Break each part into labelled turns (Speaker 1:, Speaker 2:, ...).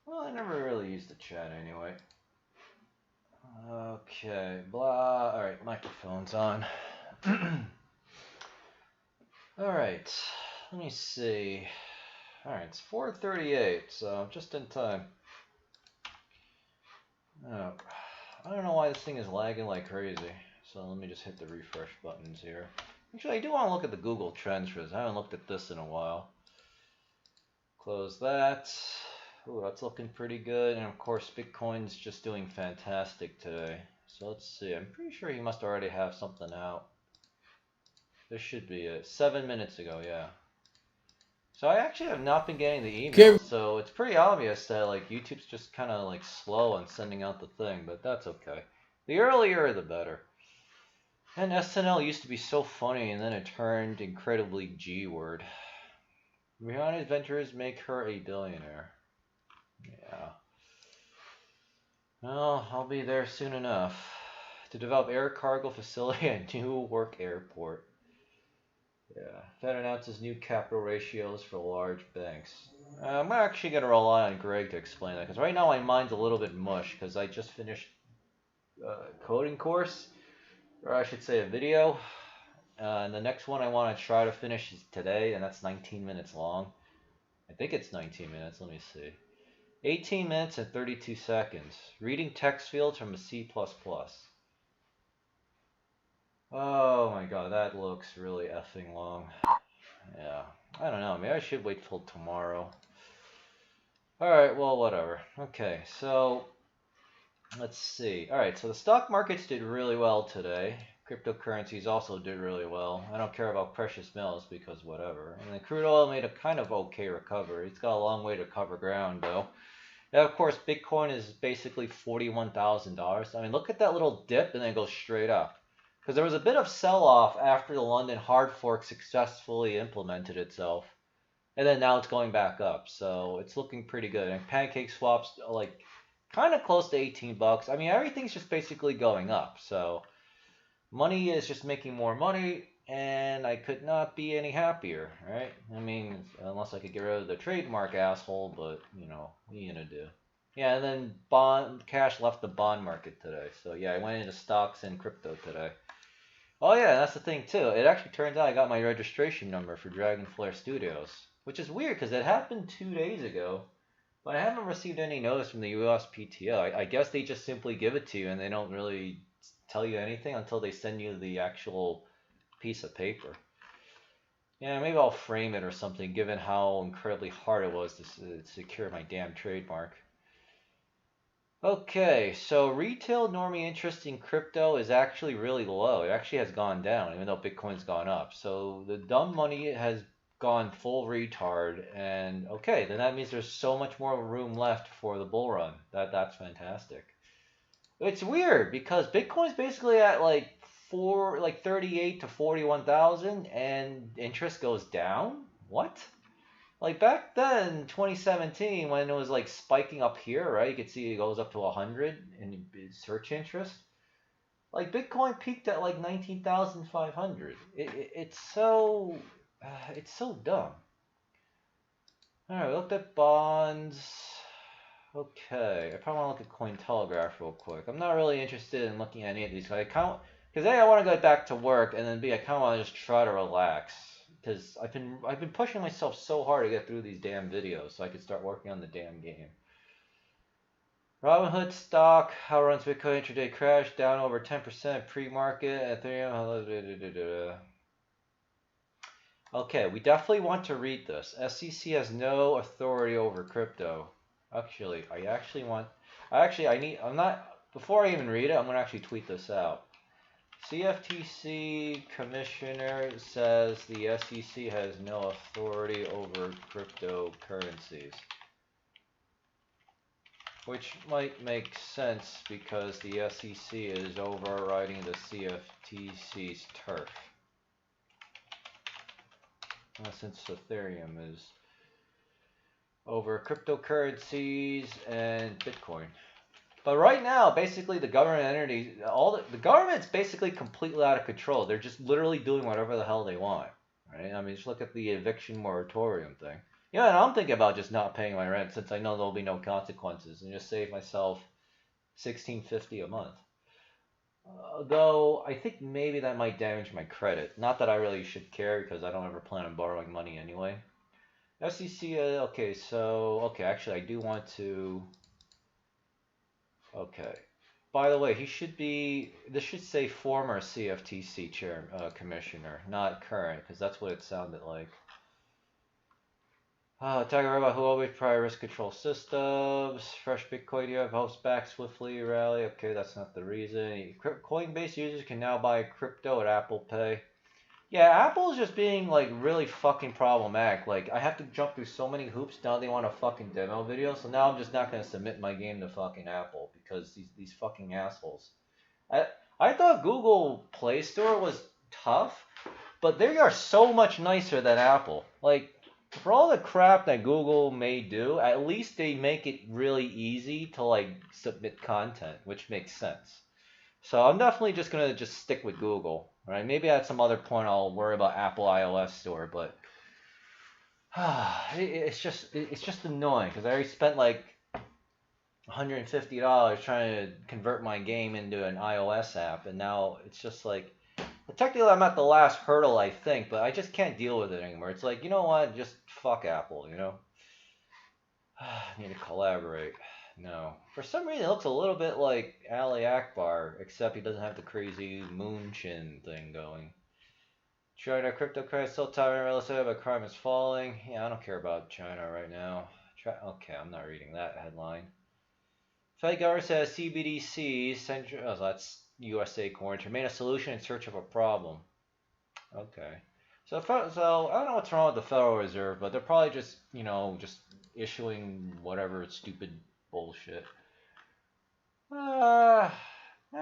Speaker 1: Well, I never really used the chat anyway. Okay, blah. Alright, microphone's on. Alright, let me see. Alright, it's 4:38, so just in time. Oh, I don't know why this thing is lagging like crazy. So let me just hit the refresh buttons here. Actually, I do want to look at the Google Trends for this. I haven't looked at this in a while. Close that. Ooh, that's looking pretty good. And of course, Bitcoin's just doing fantastic today. So let's see. I'm pretty sure he must already have something out. This should be it. 7 minutes ago, yeah. So I actually have not been getting the emails, so it's pretty obvious that like YouTube's just kind of like slow on sending out the thing, but that's okay. The earlier, the better. And SNL used to be so funny, and then it turned incredibly G-word. Rihanna's ventures make her a billionaire. Yeah. Well, I'll be there soon enough. To develop air cargo facility at Newark Airport. Yeah. Fed announces new capital ratios for large banks. I'm actually going to rely on Greg to explain that, because right now my mind's a little bit mush, because I just finished a coding course, or I should say a video. And the next one I want to try to finish is today, and that's 19 minutes long. I think it's 19 minutes. Let me see. 18 minutes and 32 seconds. Reading text fields from a C++. Oh my god, that looks really effing long. Yeah, I don't know. Maybe I should wait till tomorrow. Alright, well, whatever. Okay, so let's see. Alright, so the stock markets did really well today. Cryptocurrencies also did really well. I don't care about precious metals because whatever. And then crude oil made a kind of okay recovery. It's got a long way to cover ground though. Now, of course, Bitcoin is basically $41,000. I mean, look at that little dip and then go straight up. Because there was a bit of sell-off after the London hard fork successfully implemented itself. And then now it's going back up. So it's looking pretty good. And Pancake Swap's like kind of close to 18 bucks. I mean, everything's just basically going up. So money is just making more money, and I could not be any happier, right? I mean, unless I could get rid of the trademark asshole, but you know, what are you gonna do? Yeah, and then cash left the bond market today. So yeah, I went into stocks and crypto today. Oh yeah, that's the thing too. It actually turns out I got my registration number for Dragonflare Studios, which is weird because it happened 2 days ago. But I haven't received any notice from the USPTO. I guess they just simply give it to you and they don't really tell you anything until they send you the actual piece of paper. Yeah, maybe I'll frame it or something, given how incredibly hard it was to secure my damn trademark. Okay, so retail normie interest in crypto is actually really low. It actually has gone down, even though Bitcoin's gone up. So the dumb money has gone full retard, and okay, then that means there's so much more room left for the bull run. That's fantastic. It's weird because Bitcoin's basically at like 38 to 41,000 and interest goes down. What? Like back then, 2017, when it was like spiking up here, right? You could see it goes up to 100 in search interest. Like Bitcoin peaked at like 19,500. It's so dumb. All right, we looked at bonds. Okay, I probably want to look at Cointelegraph real quick. I'm not really interested in looking at any of these because A, I want to go back to work, and then B, I kind of want to just try to relax because I've been pushing myself so hard to get through these damn videos so I could start working on the damn game. Robinhood stock, how runs Bitcoin intraday crash down over 10% pre-market. Ethereum. Okay, we definitely want to read this. SEC has no authority over crypto. Actually, before I even read it, I'm going to actually tweet this out. CFTC commissioner says the SEC has no authority over cryptocurrencies. Which might make sense because the SEC is overriding the CFTC's turf. Since Ethereum is over cryptocurrencies and Bitcoin. But right now, basically, the government entities, the government's basically completely out of control. They're just literally doing whatever the hell they want, right? I mean, just look at the eviction moratorium thing. Yeah, and I'm thinking about just not paying my rent since I know there'll be no consequences and just save myself $16.50 a month. Though I think maybe that might damage my credit. Not that I really should care because I don't ever plan on borrowing money anyway. SEC, okay, so, okay, actually I do want to, okay. By the way, he should be, this should say former CFTC commissioner, not current, because that's what it sounded like. Talking about Huawei prior risk control systems, fresh Bitcoin ETF helps back swiftly rally. Okay, that's not the reason. Coinbase users can now buy crypto at Apple Pay. Yeah, Apple's just being like really fucking problematic. Like I have to jump through so many hoops now they want a fucking demo video. So now I'm just not gonna submit my game to fucking Apple because these fucking assholes. I I thought Google Play Store was tough, but they are so much nicer than Apple. Like for all the crap that Google may do, at least they make it really easy to like submit content, which makes sense. So I'm definitely just gonna just stick with Google, right? Maybe at some other point I'll worry about Apple iOS store, but it's just annoying because I already spent like $150 trying to convert my game into an iOS app, and now it's just like technically I'm at the last hurdle, I think, but I just can't deal with it anymore. It's like, you know what? Just fuck Apple, you know? I need to collaborate. No. For some reason, it looks a little bit like Ali Akbar, except he doesn't have the crazy moon chin thing going. China cryptocurrency still towering relative, but crime is falling. Yeah, I don't care about China right now. Okay, I'm not reading that headline. Fed government says CBDCs, oh, that's USA coins, remain a solution in search of a problem. Okay. So I don't know what's wrong with the Federal Reserve, but they're probably just, you know, just issuing whatever stupid bullshit. I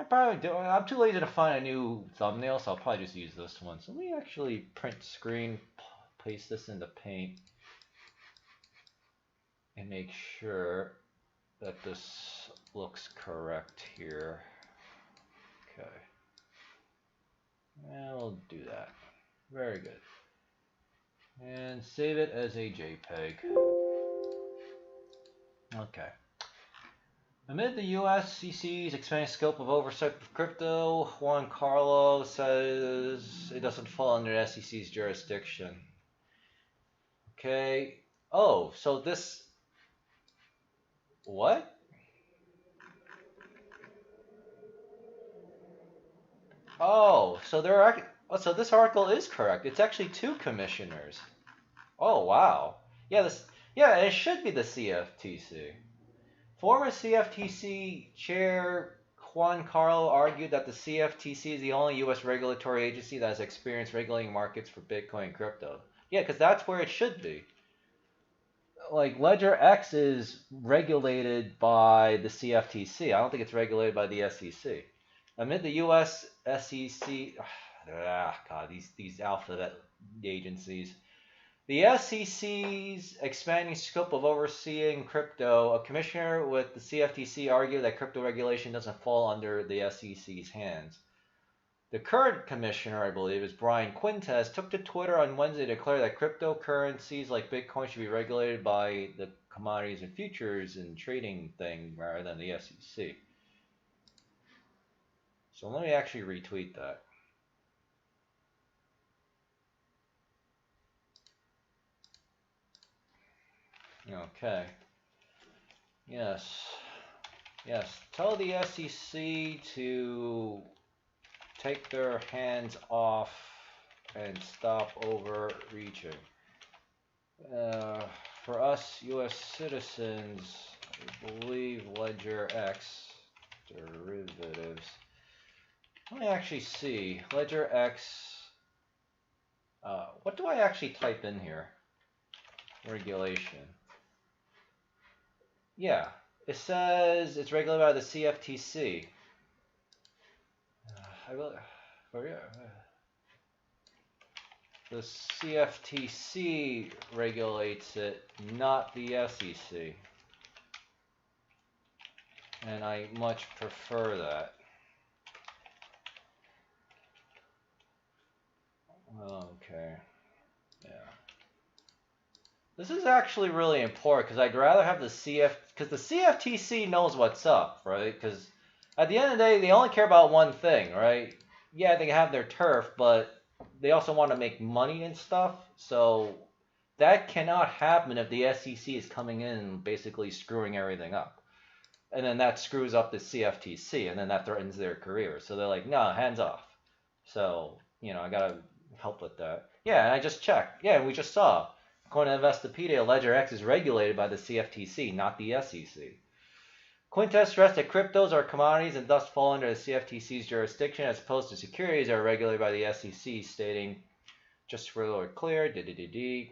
Speaker 1: probably do. I'm too lazy to find a new thumbnail, so I'll probably just use this one. So let me actually print screen, paste this into Paint, and make sure that this looks correct here. Okay. And we'll do that. Very good. And save it as a JPEG. Okay. Amid the U.S. SEC's expanding scope of oversight of crypto, Juan Carlos says it doesn't fall under the SEC's jurisdiction. Okay. Oh, so this... What? Oh, so there are... Oh, so this article is correct. It's actually 2 commissioners. Oh, wow. Yeah, it should be the CFTC. Former CFTC Chair Juan Carlo argued that the CFTC is the only U.S. regulatory agency that has experience regulating markets for Bitcoin and crypto. Yeah, because that's where it should be. Like, LEdgerx is regulated by the CFTC. I don't think it's regulated by the SEC. Amid the U.S. SEC... God, these alphabet agencies... The SEC's expanding scope of overseeing crypto, a commissioner with the CFTC argued that crypto regulation doesn't fall under the SEC's hands. The current commissioner, I believe, is Brian Quintes, took to Twitter on Wednesday to declare that cryptocurrencies like Bitcoin should be regulated by the Commodities and Futures and Trading thing rather than the SEC. So let me actually retweet that. Okay. Yes. Yes. Tell the SEC to take their hands off and stop overreaching. For us U.S. citizens, I believe LEdgerx derivatives. Let me actually see. LEdgerx. What do I actually type in here? Regulation. Yeah, it says it's regulated by the CFTC. The CFTC regulates it, not the SEC. And I much prefer that. Okay. Yeah. This is actually really important because I'd rather have because the CFTC knows what's up, right? Because at the end of the day, they only care about one thing, right? Yeah, they have their turf, but they also want to make money and stuff. So that cannot happen if the SEC is coming in and basically screwing everything up. And then that screws up the CFTC, and then that threatens their career. So they're like, no, hands off. So, I got to help with that. Yeah, and I just checked. Yeah, and we just saw. According to Investopedia, LEdgerx is regulated by the CFTC, not the SEC. Quintes stressed that cryptos are commodities and thus fall under the CFTC's jurisdiction as opposed to securities that are regulated by the SEC, stating, just for a little clear,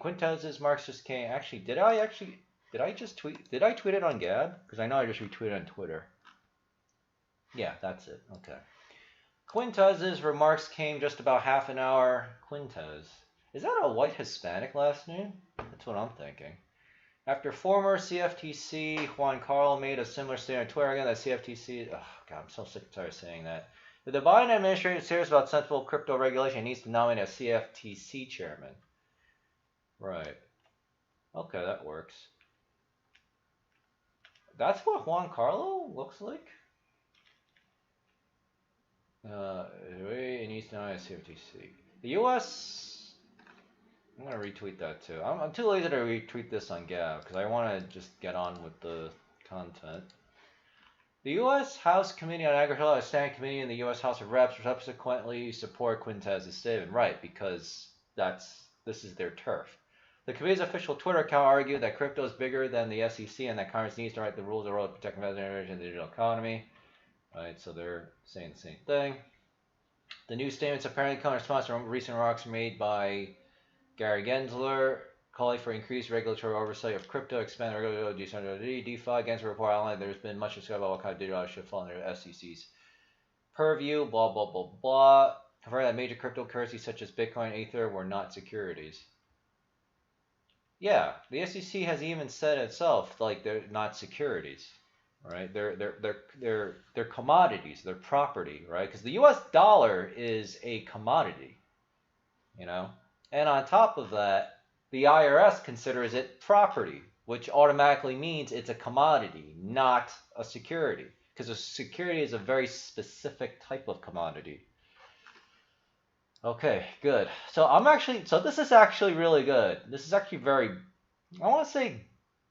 Speaker 1: Quintes's Marxist came. Actually, did I just tweet? Did I tweet it on Gab? Because I know I just retweeted on Twitter. Yeah, that's it. Okay. Quintes's remarks came just about half an hour. Quintes. Is that a white Hispanic last name? That's what I'm thinking. After former CFTC Juan Carl made a similar statement on Twitter again, that CFTC. Oh, God, I'm so sick and tired of saying that. If the Biden administration is serious about sensible crypto regulation, it needs to nominate a CFTC chairman. Right. Okay, that works. That's what Juan Carlo looks like? It needs to nominate a CFTC. The U.S. I'm going to retweet that too. I'm too lazy to retweet this on Gab because I want to just get on with the content. The U.S. House Committee on Agriculture, a standing committee in the U.S. House of Reps, subsequently support Quintes's statement. Right, because this is their turf. The committee's official Twitter account argued that crypto is bigger than the SEC and that Congress needs to write the rules of the world to protect investors in the digital economy. Right, so they're saying the same thing. The new statements apparently come in response to recent remarks made by Gary Gensler, calling for increased regulatory oversight of crypto, expand regulatory decentralization, DeFi. Gensler report outlined there's been much discussion about what kind of digital should fall under the SEC's purview, blah, blah, blah, blah. Confirmed that major cryptocurrencies such as Bitcoin and Ether were not securities. Yeah, the SEC has even said itself, like, they're not securities, right? They're commodities, they're property, right? Because the US dollar is a commodity, And on top of that, the IRS considers it property, which automatically means it's a commodity, not a security. Because a security is a very specific type of commodity. Okay, good. So this is actually really good. This is actually very, I want to say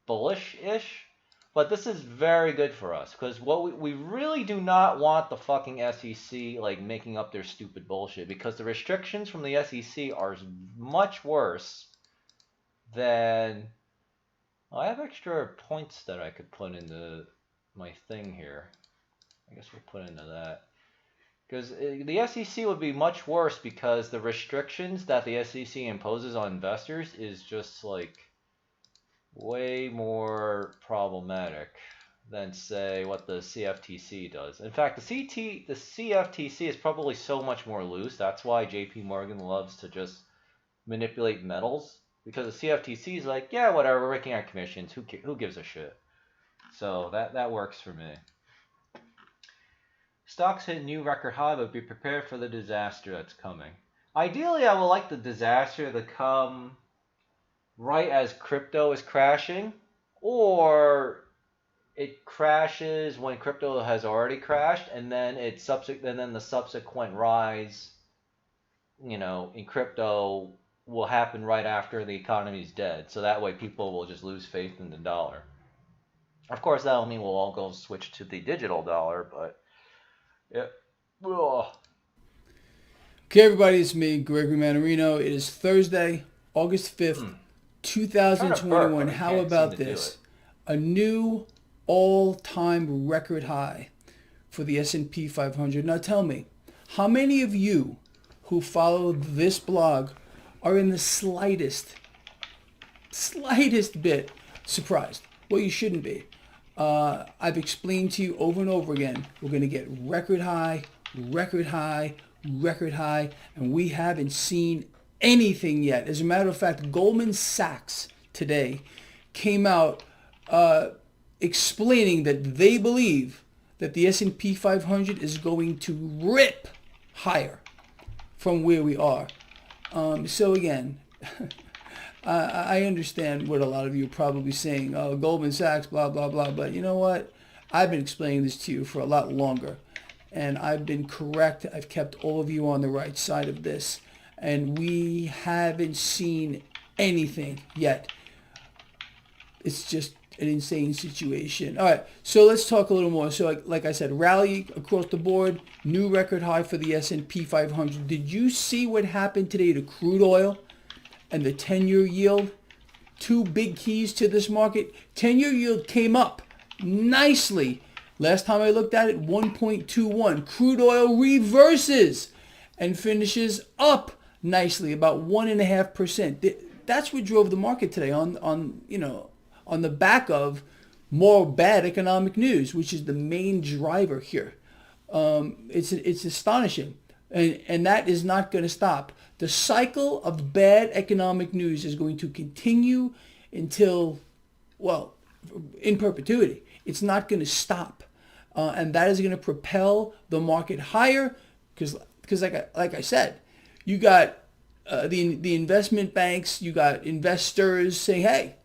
Speaker 1: bullish-ish, but this is very good for us. Because what we really do not want the fucking SEC like making up their stupid bullshit. Because the restrictions from the SEC are much worse than, I have extra points that I could put into my thing here. I guess we'll put into that. Because the SEC would be much worse because the restrictions that the SEC imposes on investors is just like way more problematic than, say, what the CFTC does. In fact, the CFTC is probably so much more loose. That's why JP Morgan loves to just manipulate metals. Because the CFTC is like, yeah, whatever, we're making our commissions. Who gives a shit? So that works for me. Stocks hit new record high, but be prepared for the disaster that's coming. Ideally, I would like the disaster to come right as crypto is crashing, or it crashes when crypto has already crashed, and then the subsequent rise, in crypto will happen right after the economy is dead. So that way, people will just lose faith in the dollar. Of course, that'll mean we'll all go switch to the digital dollar, but. Yeah. Ugh.
Speaker 2: Okay, everybody, it's me, Gregory Manarino. It is Thursday, August 5th, 2021. How about this? A new all-time record high for the S&P 500. Now tell me, how many of you who follow this blog are in the slightest bit surprised? Well, you shouldn't be. I've explained to you over and over again, we're going to get record high, and we haven't seen anything yet. As a matter of fact, Goldman Sachs today came out explaining that they believe that the S&P 500 is going to rip higher from where we are. So again, I understand what a lot of you are probably saying. Oh, Goldman Sachs, blah, blah, blah. But you know what? I've been explaining this to you for a lot longer. And I've been correct. I've kept all of you on the right side of this. And we haven't seen anything yet. It's just an insane situation. All right, so let's talk a little more. So like I said, rally across the board, new record high for the S&P 500. Did you see what happened today to crude oil and the 10-year yield? Two big keys to this market. 10-year yield came up nicely. Last time I looked at it, 1.21. Crude oil reverses and finishes up nicely, about 1.5%. That's what drove the market today on the back of more bad economic news, which is the main driver here. It's astonishing, and that is not going to stop. The cycle of bad economic news is going to continue until, well, in perpetuity. It's not going to stop, and that is going to propel the market higher because like I said, you got the investment banks, you got investors saying, hey,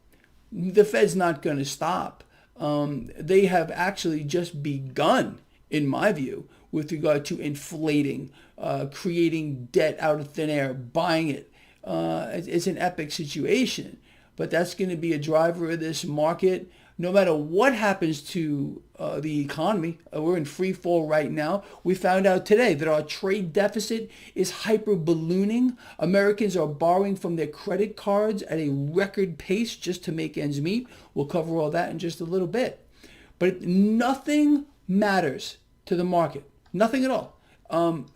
Speaker 2: the Fed's not going to stop. They have actually just begun, in my view, with regard to inflating, creating debt out of thin air, buying it. It's an epic situation, but that's going to be a driver of this market. No matter what happens to the economy, we're in free fall right now. We found out today that our trade deficit is hyper ballooning. Americans are borrowing from their credit cards at a record pace just to make ends meet. We'll cover all that in just a little bit. But nothing matters to the market. Nothing at all.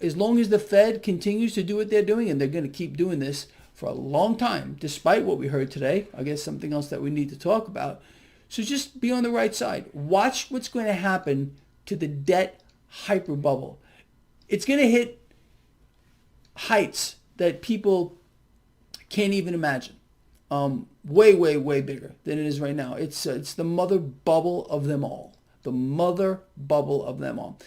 Speaker 2: As long as the Fed continues to do what they're doing, and they're going to keep doing this for a long time, despite what we heard today. I guess something else that we need to talk about. So just be on the right side. Watch what's going to happen to the debt hyper bubble. It's going to hit heights that people can't even imagine. Way, way, way bigger than it is right now. It's the mother bubble of them all. The mother bubble of them all.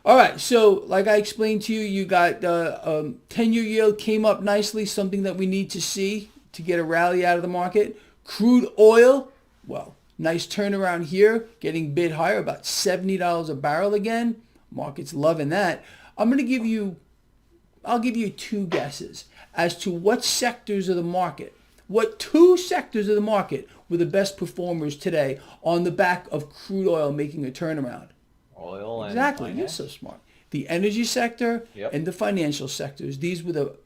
Speaker 2: All right, so like I explained to you, you got 10-year yield came up nicely, something that we need to see to get a rally out of the market. Crude oil, well, nice turnaround here, getting bid higher, about $70 a barrel again. Market's loving that. I'll give you two guesses as to what sectors of the market, what two sectors of the market were the best performers today on the back of crude oil making a turnaround.
Speaker 1: Oil and
Speaker 2: exactly,
Speaker 1: finance.
Speaker 2: You're so smart. The energy sector and the financial sectors. These were the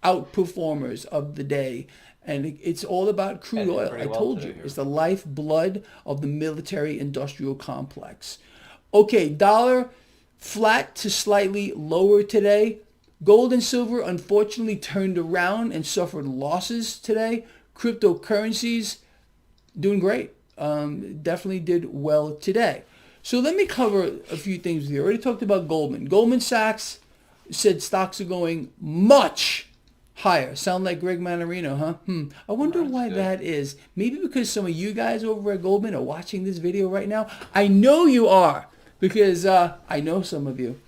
Speaker 2: outperformers of the day. And it's all about crude oil. I told you. It's the lifeblood of the military-industrial complex. Okay, dollar flat to slightly lower today. Gold and silver unfortunately turned around and suffered losses today. Cryptocurrencies doing great. Definitely did well today. So let me cover a few things with you. I already talked about Goldman. Goldman Sachs said stocks are going much higher. Sound like Greg Manarino, huh? I wonder why that is. Maybe because some of you guys over at Goldman are watching this video right now. I know you are because I know some of you.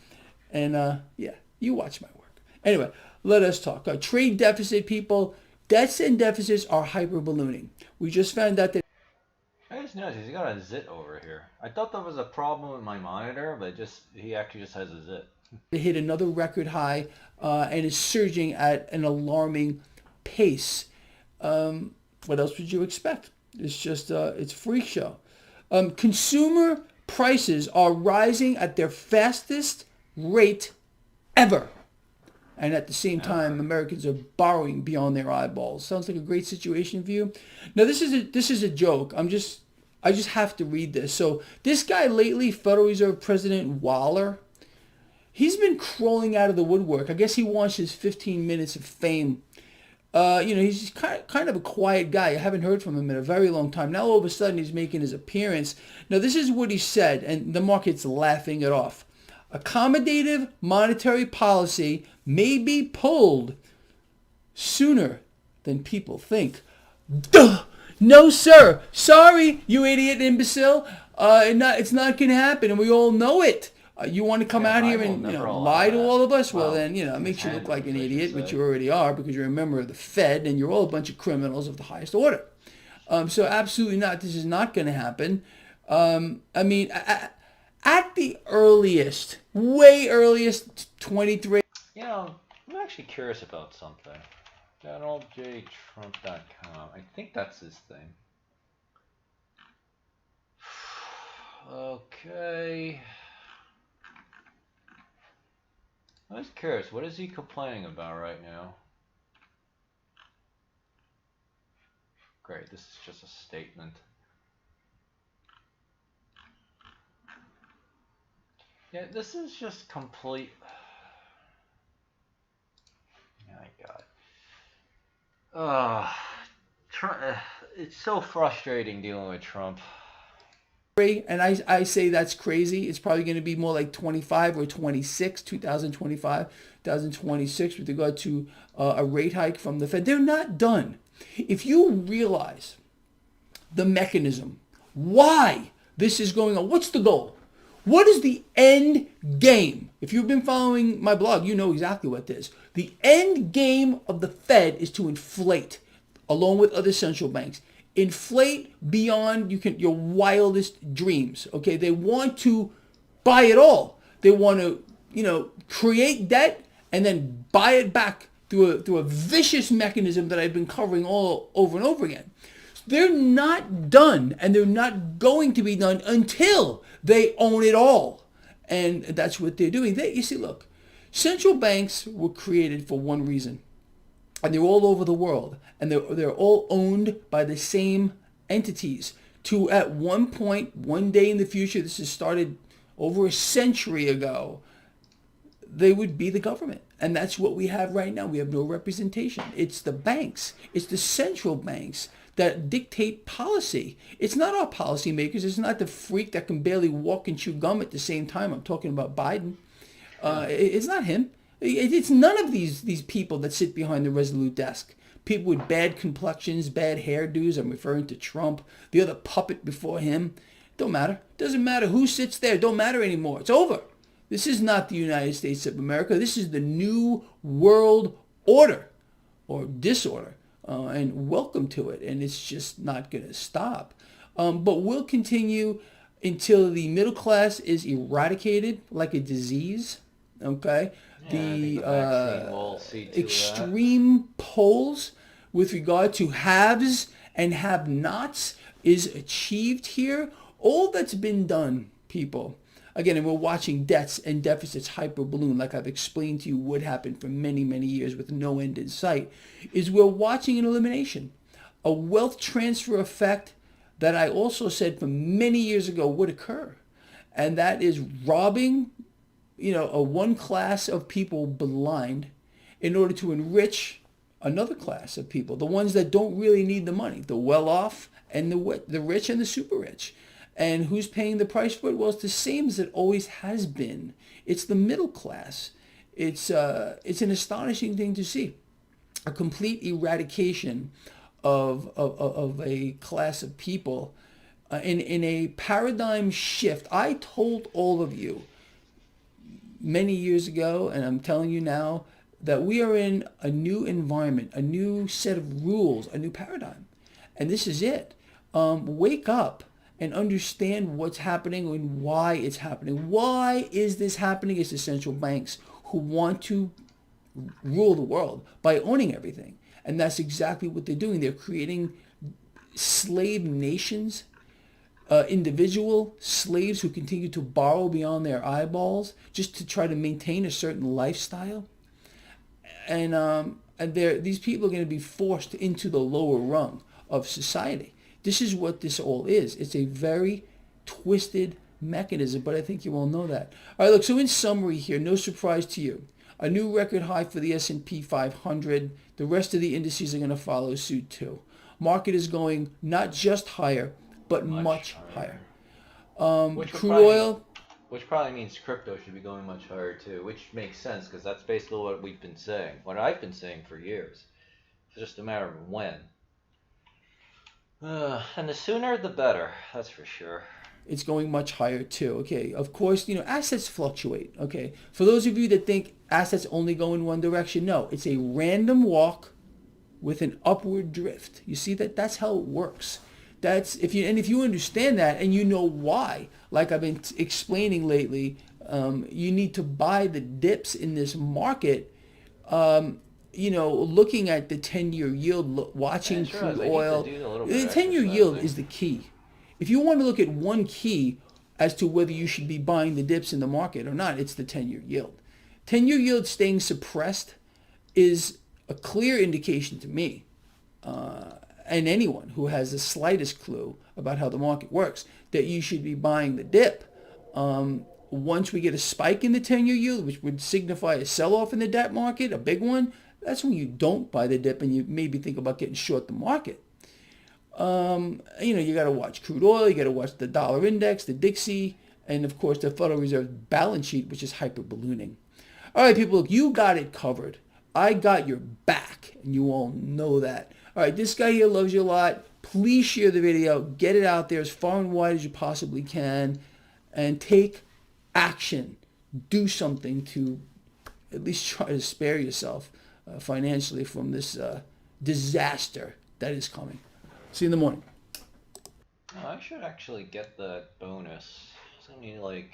Speaker 2: And yeah, you watch my work. Anyway, let us talk. Trade deficit, people. Debts and deficits are hyper ballooning. We just found out that
Speaker 1: I just noticed he's got a zit over here. I thought there was a problem with my monitor, but he actually just has a zit.
Speaker 2: it hit another record high and is surging at an alarming pace. What else would you expect? It's just it's a freak show. Consumer prices are rising at their fastest rate ever. And at the same time, Americans are borrowing beyond their eyeballs. Sounds like a great situation for you. Now, this is a joke. I just have to read this. So this guy lately, Federal Reserve President Waller, he's been crawling out of the woodwork. I guess he wants his 15 minutes of fame. He's kind of a quiet guy. I haven't heard from him in a very long time. Now all of a sudden he's making his appearance. Now this is what he said, and the market's laughing it off. Accommodative monetary policy may be pulled sooner than people think. Duh! No, sir. Sorry, you idiot imbecile. It's not going to happen, and we all know it. You want to come out here and lie to all of us? Well, then it makes you look like an idiot, which you already are because you're a member of the Fed and you're all a bunch of criminals of the highest order. So absolutely not. This is not going to happen. I mean, at the earliest, way earliest, 23.
Speaker 1: I'm actually curious about something. DonaldJTrump.com. I think that's his thing. Okay. I was curious. What is he complaining about right now? Great. This is just a statement. Yeah, this is just complete. My God. Trump, it's so frustrating dealing with Trump.
Speaker 2: And I say that's crazy. It's probably going to be more like 25 or 26, 2025, 2026 with regard to a rate hike from the Fed. They're not done. If you realize the mechanism, why this is going on, what's the goal? What is the end game? If you've been following my blog, you know exactly what it is. The end game of the Fed is to inflate, along with other central banks. Inflate beyond your wildest dreams. Okay, they want to buy it all. They want to, create debt and then buy it back through a vicious mechanism that I've been covering all over and over again. They're not done, and they're not going to be done until they own it all. And that's what they're doing. You see, look, central banks were created for one reason, and they're all over the world, and they're all owned by the same entities. To at one point, one day in the future, this has started over a century ago, they would be the government. And that's what we have right now. We have no representation. It's the banks. It's the central banks that dictate policy. It's not our policymakers. It's not the freak that can barely walk and chew gum at the same time. I'm talking about Biden. It's not him. It's none of these people that sit behind the Resolute desk. People with bad complexions, bad hairdos. I'm referring to Trump. The other puppet before him. Don't matter. Doesn't matter who sits there. Don't matter anymore. It's over. This is not the United States of America. This is the new world order or disorder. And welcome to it. And it's just not going to stop. But we'll continue until the middle class is eradicated like a disease. Okay?
Speaker 1: Yeah,
Speaker 2: the extreme polls with regard to haves and have-nots is achieved here. All that's been done, people, again, and we're watching debts and deficits hyperballoon, like I've explained to you would happen for many, many years with no end in sight, is we're watching an elimination, a wealth transfer effect that I also said from many years ago would occur. And that is robbing, a one class of people blind in order to enrich another class of people, the ones that don't really need the money, the well-off and the rich and the super rich. And who's paying the price for it? Well, it's the same as it always has been. It's the middle class. It's an astonishing thing to see. A complete eradication of a class of people in a paradigm shift. I told all of you many years ago, and I'm telling you now, that we are in a new environment, a new set of rules, a new paradigm. And this is it. Wake up and understand what's happening and why it's happening. Why is this happening? It's the central banks who want to rule the world by owning everything. And that's exactly what they're doing. They're creating slave nations, individual slaves who continue to borrow beyond their eyeballs just to try to maintain a certain lifestyle. And these people are going to be forced into the lower rung of society. This is what this all is. It's a very twisted mechanism, but I think you all know that. All right, look, so in summary here, no surprise to you. A new record high for the S&P 500. The rest of the indices are going to follow suit too. Market is going not just higher, but much higher. Crude oil.
Speaker 1: Which probably means crypto should be going much higher too, which makes sense because that's basically what we've been saying, what I've been saying for years. It's just a matter of when. And the sooner the better, that's for sure.
Speaker 2: it's going much higher too. Okay, of course, assets fluctuate. Okay, for those of you that think assets only go in one direction, no, it's a random walk with an upward drift. You see that? That's how it works. If you understand that and you know why, like I've been explaining lately, you need to buy the dips in this market. Looking at the 10-year yield, watching crude oil, the 10-year yield is the key. If you want to look at one key as to whether you should be buying the dips in the market or not, it's the 10-year yield. 10-year yield staying suppressed is a clear indication to me, and anyone who has the slightest clue about how the market works, that you should be buying the dip. Once we get a spike in the 10-year yield, which would signify a sell-off in the debt market, a big one, that's when you don't buy the dip and you maybe think about getting short the market. You got to watch crude oil, you got to watch the dollar index, the Dixie, and of course the Federal Reserve balance sheet, which is hyper ballooning. All right, people, look, you got it covered. I got your back, and you all know that. All right, this guy here loves you a lot. Please share the video. Get it out there as far and wide as you possibly can, and take action. Do something to at least try to spare yourself financially from this disaster that is coming. See you in the morning.
Speaker 1: Oh, I should actually get that bonus. I need like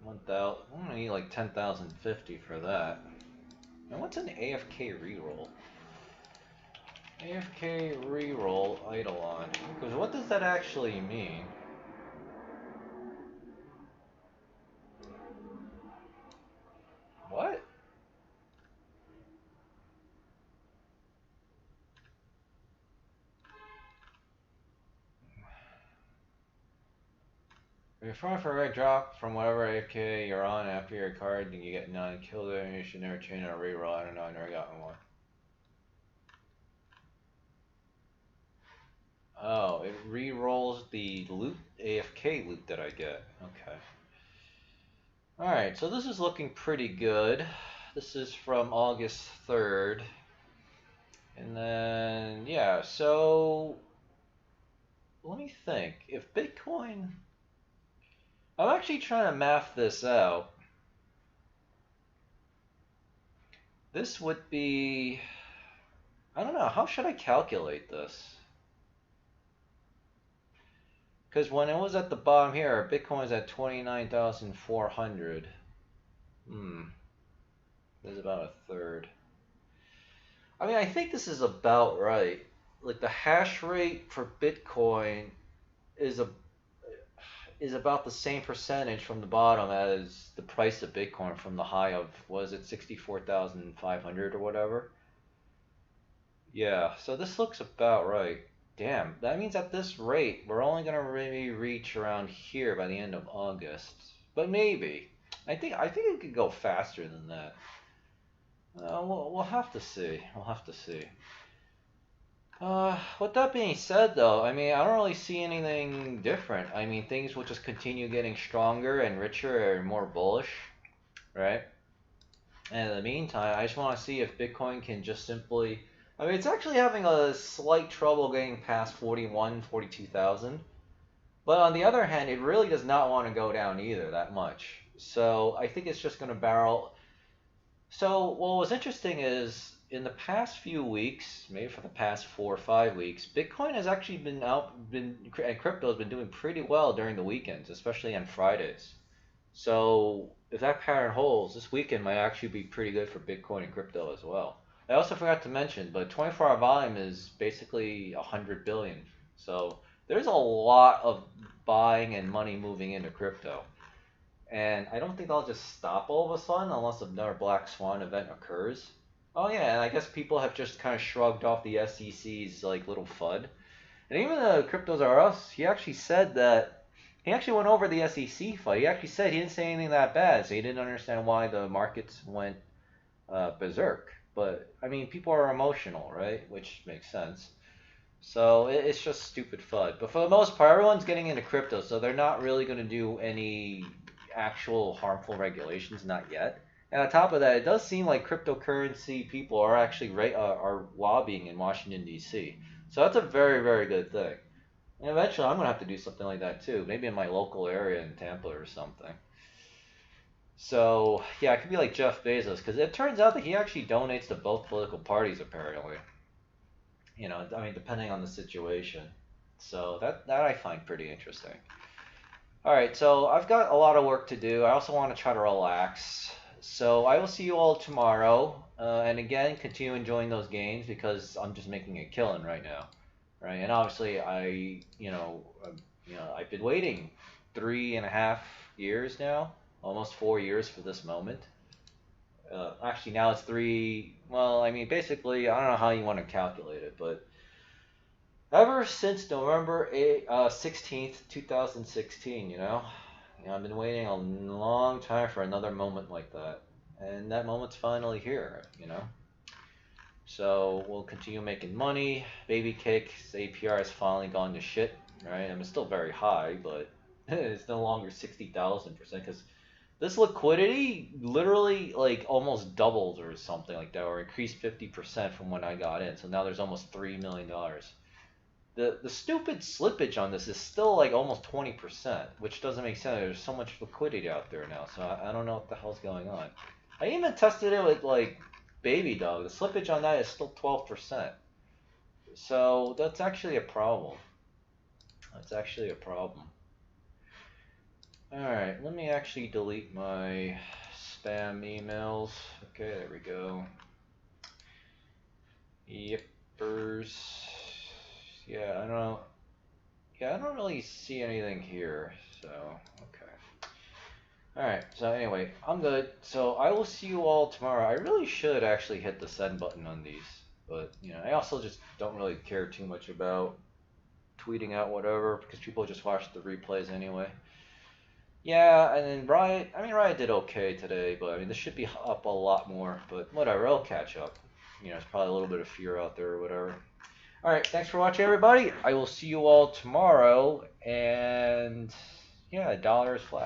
Speaker 1: 1,000. I'm gonna need like 10,050 for that. And what's an AFK reroll? AFK reroll Eidolon. Because what does that actually mean? What? If you're trying for a red drop from whatever AFK you're on after your card, then you get none. Kill it, and you should never chain a reroll. I don't know, I never gotten one. Oh, it re-rolls the loot, AFK loot that I get. Okay. Alright, so this is looking pretty good. This is from August 3rd. And then, yeah, so let me think. If Bitcoin... I'm actually trying to math this out. This would be... I don't know, how should I calculate this? Because when it was at the bottom here, Bitcoin is at 29,400. There's about a third. I mean, I think this is about right. Like the hash rate for Bitcoin is about the same percentage from the bottom as the price of Bitcoin from the high of, was it 64,500 or whatever? Yeah, so this looks about right. Damn, that means at this rate, we're only gonna maybe reach around here by the end of August. But maybe. I think it could go faster than that. We'll have to see. We'll have to see. With that being said, though, I mean, I don't really see anything different. I mean, things will just continue getting stronger and richer and more bullish, right? And in the meantime, I just want to see if Bitcoin can just simply... I mean, it's actually having a slight trouble getting past 42,000. But on the other hand, it really does not want to go down either that much. So I think it's just going to barrel. So what was interesting is in the past few weeks, maybe for the past 4 or 5 weeks, Bitcoin has actually and crypto has been doing pretty well during the weekends, especially on Fridays. So if that pattern holds, this weekend might actually be pretty good for Bitcoin and crypto as well. I also forgot to mention, but 24-hour volume is basically 100 billion. So there's a lot of buying and money moving into crypto. And I don't think they'll just stop all of a sudden unless another black swan event occurs. Oh yeah, and I guess people have just kind of shrugged off the SEC's like little FUD. And even the Cryptos R Us, he actually said that he actually went over the SEC FUD. He actually said he didn't say anything that bad, so he didn't understand why the markets went berserk. But I mean, people are emotional, right? Which makes sense. So it's just stupid FUD. But for the most part, everyone's getting into crypto, so they're not really going to do any actual harmful regulations, not yet. And on top of that, it does seem like cryptocurrency people are actually are lobbying in Washington, D.C. So that's a very, very good thing. And eventually I'm going to have to do something like that too. Maybe in my local area in Tampa or something. So, yeah, it could be like Jeff Bezos, because it turns out that he actually donates to both political parties, apparently. You know, I mean, depending on the situation. So that I find pretty interesting. All right, so I've got a lot of work to do. I also want to try to relax. So I will see you all tomorrow. And again, continue enjoying those games because I'm just making a killing right now. Right, and obviously I've been waiting 3.5 years now, almost 4 years for this moment. Actually, now it's three. Well, I mean, basically, I don't know how you want to calculate it, but ever since November 16th, 2016, I've been waiting a long time for another moment like that, and that moment's finally here. So we'll continue making money. Baby Cake's APR has finally gone to shit, right? I mean, it's still very high, but it's no longer 60,000%, because this liquidity literally like almost doubled or something like that, or increased 50% from when I got in. So now there's almost $3 million. The stupid slippage on this is still like almost 20%, which doesn't make sense. There's so much liquidity out there now, so I don't know what the hell's going on. I even tested it with like Baby Dog. The slippage on that is still 12%. So that's actually a problem. That's actually a problem. Alright, let me actually delete my spam emails. Okay, there we go. Yippers. Yeah, I don't really see anything here, so, okay. Alright, so anyway, I'm good. So I will see you all tomorrow. I really should actually hit the send button on these, but, I also just don't really care too much about tweeting out whatever, because people just watch the replays anyway. Yeah, and then Riot did okay today, but I mean, this should be up a lot more, but whatever, I'll catch up. There's probably a little bit of fear out there or whatever. Alright, thanks for watching, everybody. I will see you all tomorrow, and yeah, $1 is flat.